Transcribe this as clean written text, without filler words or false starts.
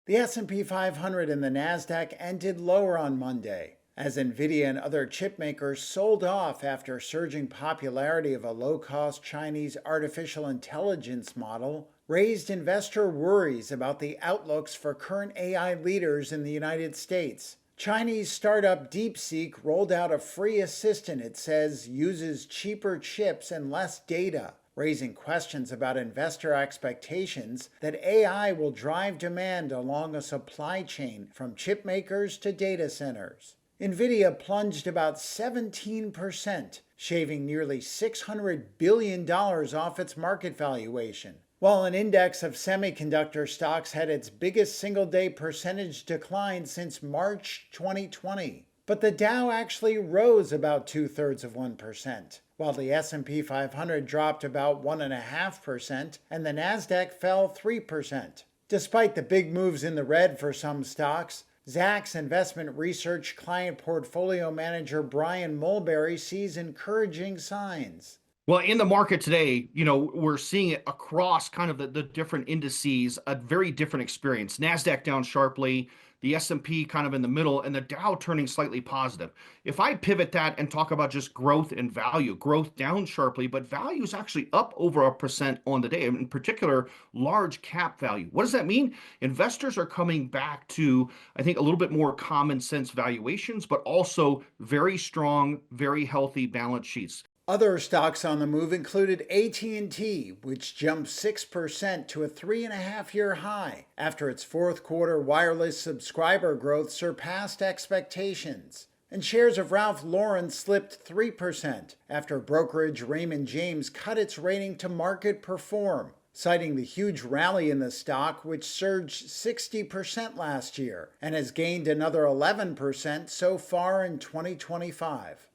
The S&P 500 and the Nasdaq ended lower on Monday, as Nvidia and other chipmakers sold off after surging popularity of a low-cost Chinese artificial intelligence model raised investor worries about the outlooks for current AI leaders in the United States. Chinese startup DeepSeek rolled out a free assistant it says uses cheaper chips and less data, raising questions about investor expectations that AI will drive demand along a supply chain from chip makers to data centers. Nvidia plunged about 17%, shaving nearly $600 billion off its market valuation, while an index of semiconductor stocks had its biggest single-day percentage decline since March 2020. But the Dow actually rose about 0.2%, while the S&P 500 dropped about 1.5% and the Nasdaq fell 3%. Despite the big moves in the red for some stocks, Zacks investment research client portfolio manager Brian Mulberry sees encouraging signs. Well, in the market today, we're seeing it across kind of the different indices, a very different experience. Nasdaq down sharply, the S&P kind of in the middle, and the Dow turning slightly positive. If I pivot that and talk about just growth and value, growth down sharply, but value is actually up over 1% on the day, in particular, large cap value. What does that mean? Investors are coming back to, I think, a little bit more common sense valuations, but also very strong, very healthy balance sheets. Other stocks on the move included AT&T, which jumped 6% to a 3.5-year high after its fourth quarter wireless subscriber growth surpassed expectations. And shares of Ralph Lauren slipped 3% after brokerage Raymond James cut its rating to market perform, citing the huge rally in the stock, which surged 60% last year and has gained another 11% so far in 2025.